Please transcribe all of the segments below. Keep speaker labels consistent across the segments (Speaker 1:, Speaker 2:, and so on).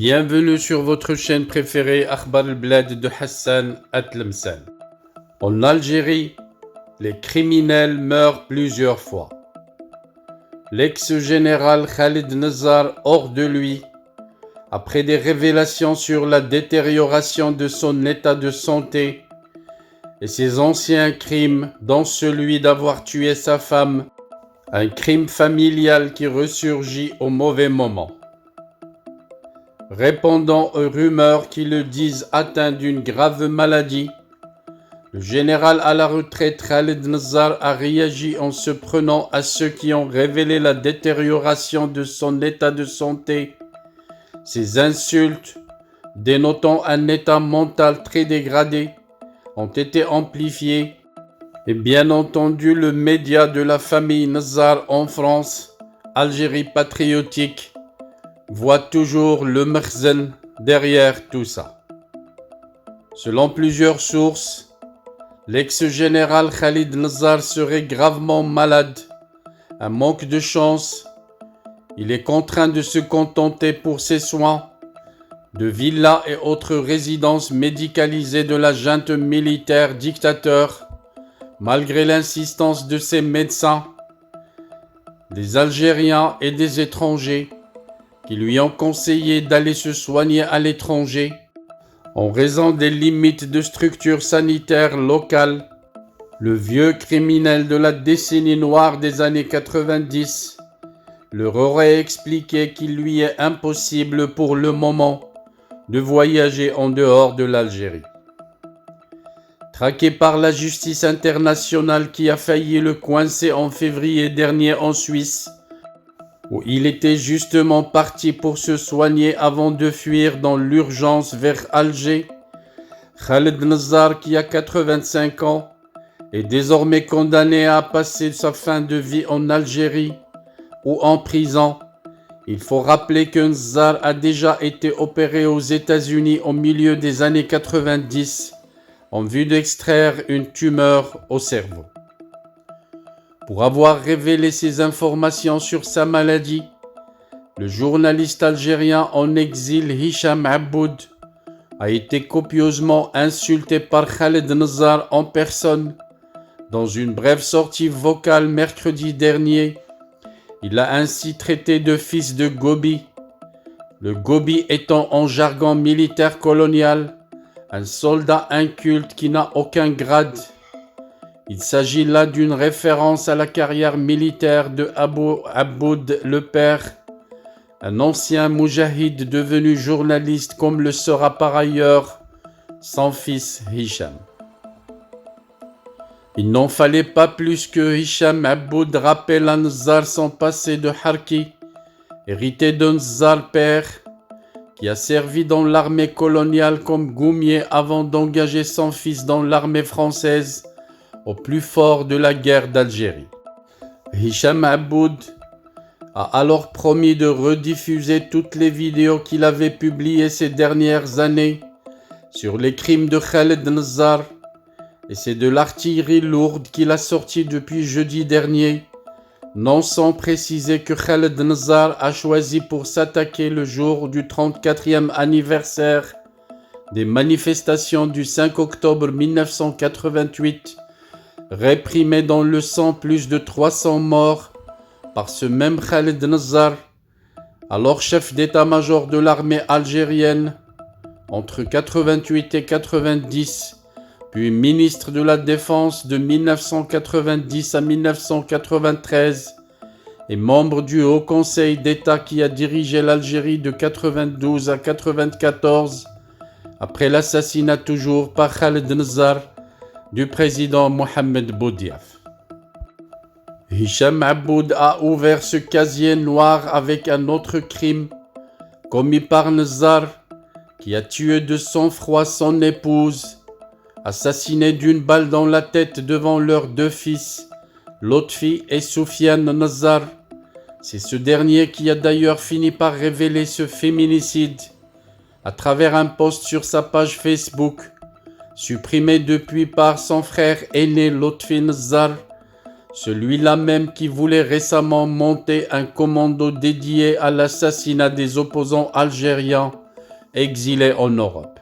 Speaker 1: Bienvenue sur votre chaîne préférée Akhbar al-Blad de Hassan Atlemcen. En Algérie, les criminels meurent plusieurs fois. L'ex-général Khalid Nezzar hors de lui, après des révélations sur la détérioration de son état de santé et ses anciens crimes, dont celui d'avoir tué sa femme, un crime familial qui ressurgit au mauvais moment. Répondant aux rumeurs qui le disent atteint d'une grave maladie, le général à la retraite Khalid Nezzar a réagi en se prenant à ceux qui ont révélé la détérioration de son état de santé. Ces insultes, dénotant un état mental très dégradé, ont été amplifiées et bien entendu le média de la famille Nezzar en France, Algérie patriotique, voit toujours le Mekhzen derrière tout ça. Selon plusieurs sources, l'ex-général Khalid Nezzar serait gravement malade. Un manque de chance, il est contraint de se contenter pour ses soins de villas et autres résidences médicalisées de la junte militaire dictateur, malgré l'insistance de ses médecins, des Algériens et des étrangers qui lui ont conseillé d'aller se soigner à l'étranger en raison des limites de structures sanitaires locales. Le vieux criminel de la décennie noire des années 90 leur aurait expliqué qu'il lui est impossible pour le moment de voyager en dehors de l'Algérie. Traqué par la justice internationale qui a failli le coincer en février dernier en Suisse, où il était justement parti pour se soigner avant de fuir dans l'urgence vers Alger, Khalid Nezzar, qui a 85 ans, est désormais condamné à passer sa fin de vie en Algérie ou en prison. Il faut rappeler que Nezzar a déjà été opéré aux États-Unis au milieu des années 90 en vue d'extraire une tumeur au cerveau. Pour avoir révélé ces informations sur sa maladie, le journaliste algérien en exil Hicham Aboud a été copieusement insulté par Khalid Nezzar en personne. Dans une brève sortie vocale mercredi dernier, il l'a ainsi traité de fils de Gobi. Le Gobi étant en jargon militaire colonial un soldat inculte qui n'a aucun grade. Il s'agit là d'une référence à la carrière militaire de Abu Aboud le père, un ancien moujahid devenu journaliste comme le sera par ailleurs son fils Hicham. Il n'en fallait pas plus que Hicham Aboud rappelle à Nezzar son passé de Harki, hérité de Nezzar père, qui a servi dans l'armée coloniale comme goumier avant d'engager son fils dans l'armée française au plus fort de la guerre d'Algérie. Hicham Aboud a alors promis de rediffuser toutes les vidéos qu'il avait publiées ces dernières années sur les crimes de Khalid Nezzar, et c'est de l'artillerie lourde qu'il a sorti depuis jeudi dernier, non sans préciser que Khalid Nezzar a choisi pour s'attaquer le jour du 34e anniversaire des manifestations du 5 octobre 1988, réprimé dans le sang plus de 300 morts par ce même Khalid Nezzar, alors chef d'état-major de l'armée algérienne entre 88 et 90, puis ministre de la Défense de 1990 à 1993 et membre du Haut Conseil d'État qui a dirigé l'Algérie de 92 à 94 après l'assassinat toujours par Khalid Nezzar du président Mohamed Boudiaf. Hicham Aboud a ouvert ce casier noir avec un autre crime commis par Nezzar, qui a tué de sang-froid son épouse, assassiné d'une balle dans la tête devant leurs deux fils, Lotfi et Soufiane Nezzar. C'est ce dernier qui a d'ailleurs fini par révéler ce féminicide à travers un post sur sa page Facebook, supprimé depuis par son frère aîné Lotfi Nezzar, celui-là même qui voulait récemment monter un commando dédié à l'assassinat des opposants algériens exilé en Europe.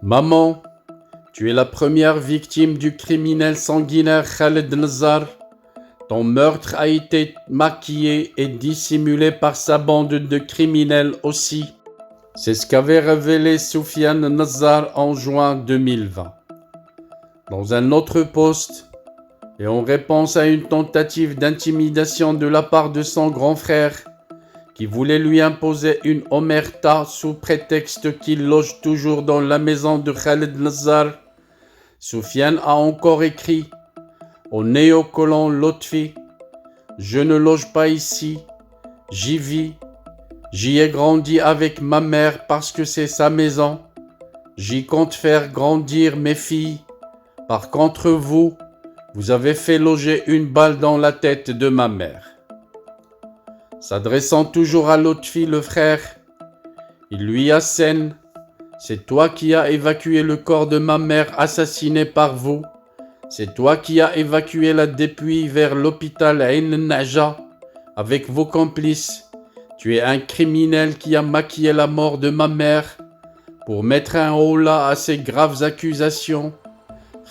Speaker 1: Maman, tu es la première victime du criminel sanguinaire Khaled Nazzar. Ton meurtre a été maquillé et dissimulé par sa bande de criminels aussi. C'est ce qu'avait révélé Soufiane Nazzar en juin 2020. Dans un autre post, et en réponse à une tentative d'intimidation de la part de son grand frère, qui voulait lui imposer une omerta sous prétexte qu'il loge toujours dans la maison de Khaled Nazzar, Soufiane a encore écrit au néocolon Lotfi: « Je ne loge pas ici, j'y vis, j'y ai grandi avec ma mère parce que c'est sa maison, j'y compte faire grandir mes filles. Par contre vous avez fait loger une balle dans la tête de ma mère. » S'adressant toujours à Lotfi le frère, il lui assène: « C'est toi qui as évacué le corps de ma mère assassiné par vous. C'est toi qui as évacué la dépouille vers l'hôpital Ain Naja avec vos complices. Tu es un criminel qui a maquillé la mort de ma mère pour mettre un holà à ces graves accusations. »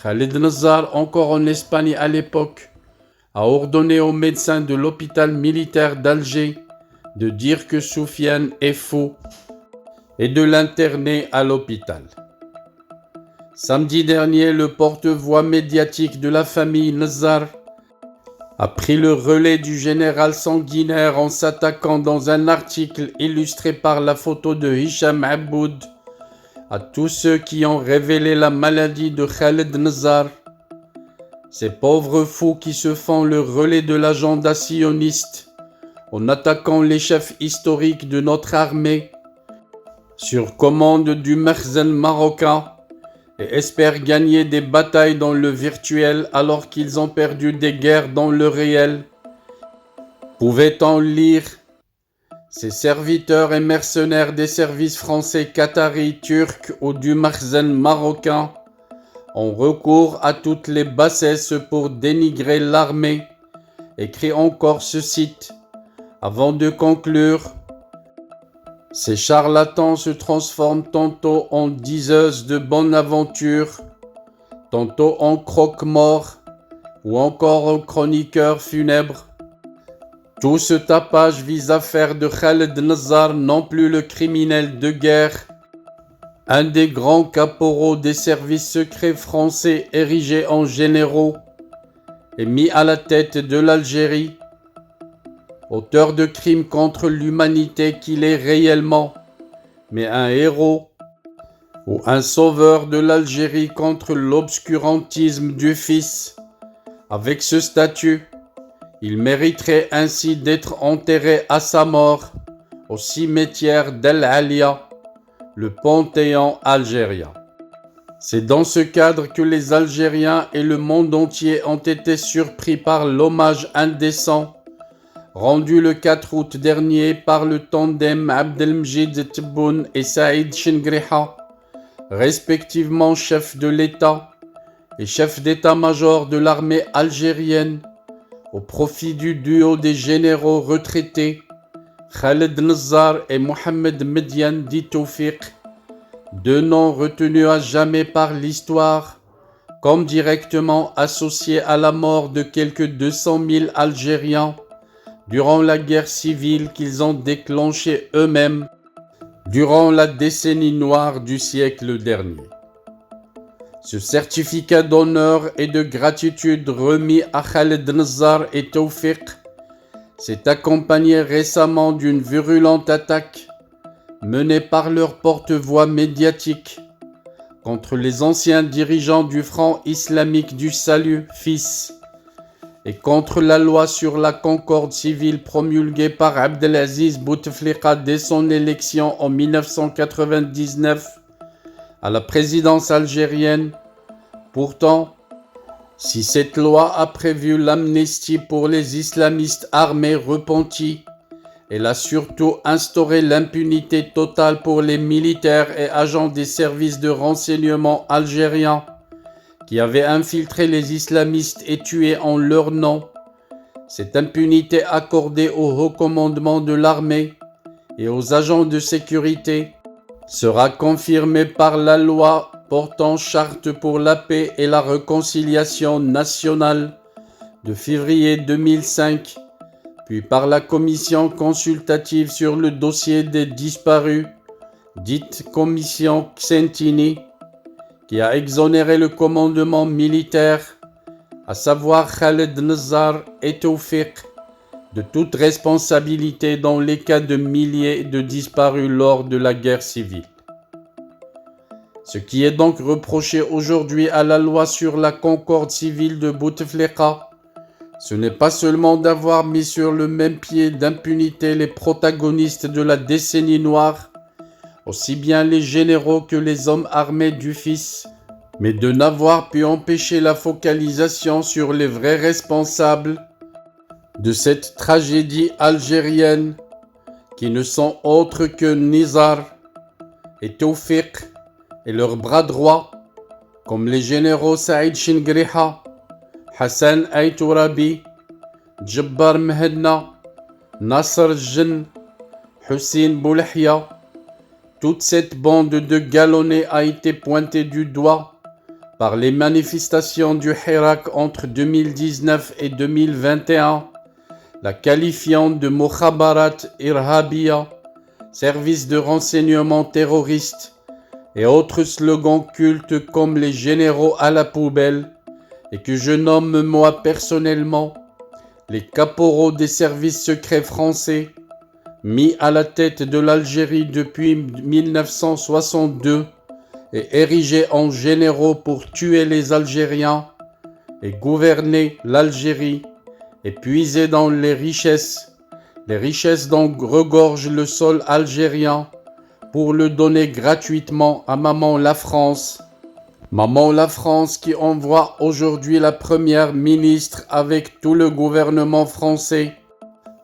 Speaker 1: Khaled Nazzar, encore en Espagne à l'époque, a ordonné aux médecins de l'hôpital militaire d'Alger de dire que Soufiane est fou et de l'interner à l'hôpital. Samedi dernier, le porte-voix médiatique de la famille Nazzar a pris le relais du général sanguinaire en s'attaquant dans un article illustré par la photo de Hicham Aboud à tous ceux qui ont révélé la maladie de Khaled Nazzar. Ces pauvres fous qui se font le relais de l'agenda sioniste en attaquant les chefs historiques de notre armée sur commande du Makhzen marocain et espèrent gagner des batailles dans le virtuel alors qu'ils ont perdu des guerres dans le réel. Pouvait-on lire: ces serviteurs et mercenaires des services français, qataris, turcs ou du Makhzen marocain ont recours à toutes les bassesses pour dénigrer l'armée, écrit encore ce site, avant de conclure: ces charlatans se transforment tantôt en diseuses de bonne aventure, tantôt en croque-mort ou encore en chroniqueurs funèbres. Tout ce tapage vise à faire de Khaled Nazzar non plus le criminel de guerre, un des grands caporaux des services secrets français érigés en généraux et mis à la tête de l'Algérie, auteur de crimes contre l'humanité qu'il est réellement, mais un héros ou un sauveur de l'Algérie contre l'obscurantisme du fils. Avec ce statut, il mériterait ainsi d'être enterré à sa mort au cimetière d'El Alia, le Panthéon algérien. C'est dans ce cadre que les Algériens et le monde entier ont été surpris par l'hommage indécent rendu le 4 août dernier par le tandem Abdelmjid Tebboune et Saïd Chengriha, respectivement chef de l'État et chef d'état-major de l'armée algérienne, au profit du duo des généraux retraités Khaled Nazzar et Mohamed Mediane dit Tawfiq, deux noms retenus à jamais par l'histoire comme directement associés à la mort de quelques 200 000 Algériens durant la guerre civile qu'ils ont déclenchée eux-mêmes durant la décennie noire du siècle dernier. Ce certificat d'honneur et de gratitude remis à Khaled Nazzar et Tawfiq s'est accompagné récemment d'une virulente attaque menée par leur porte-voix médiatique contre les anciens dirigeants du Front islamique du salut, FIS, et contre la loi sur la concorde civile promulguée par Abdelaziz Bouteflika dès son élection en 1999 à la présidence algérienne. Pourtant, si cette loi a prévu l'amnistie pour les islamistes armés repentis, elle a surtout instauré l'impunité totale pour les militaires et agents des services de renseignement algériens qui avaient infiltré les islamistes et tué en leur nom. Cette impunité accordée au haut commandement de l'armée et aux agents de sécurité sera confirmé par la loi portant charte pour la paix et la réconciliation nationale de février 2005, puis par la commission consultative sur le dossier des disparus, dite commission Xentini, qui a exonéré le commandement militaire, à savoir Khaled Nezzar et Tawfiq, de toute responsabilité dans les cas de milliers de disparus lors de la guerre civile. Ce qui est donc reproché aujourd'hui à la loi sur la concorde civile de Bouteflika, ce n'est pas seulement d'avoir mis sur le même pied d'impunité les protagonistes de la décennie noire, aussi bien les généraux que les hommes armés du fils, mais de n'avoir pu empêcher la focalisation sur les vrais responsables de cette tragédie algérienne, qui ne sont autres que Nizar et Tawfiq et leurs bras droits, comme les généraux Saïd Chingriha, Hassan Aïtourabi, Djabbar Mehedna, Nasser Jen, Hussein Boulahia. Toute cette bande de galonnés a été pointée du doigt par les manifestations du Hirak entre 2019 et 2021, la qualifiant de Mukhabarat Irhabia, service de renseignement terroriste, et autres slogans cultes comme les généraux à la poubelle, et que je nomme moi personnellement les caporaux des services secrets français, mis à la tête de l'Algérie depuis 1962 et érigés en généraux pour tuer les Algériens et gouverner l'Algérie et puiser dans les richesses dont regorge le sol algérien pour le donner gratuitement à Maman la France. Maman la France qui envoie aujourd'hui la première ministre avec tout le gouvernement français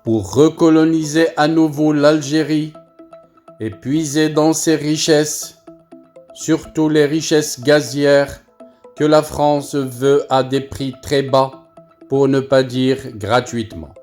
Speaker 1: pour recoloniser à nouveau l'Algérie et puiser dans ses richesses, surtout les richesses gazières que la France veut à des prix très bas, pour ne pas dire gratuitement.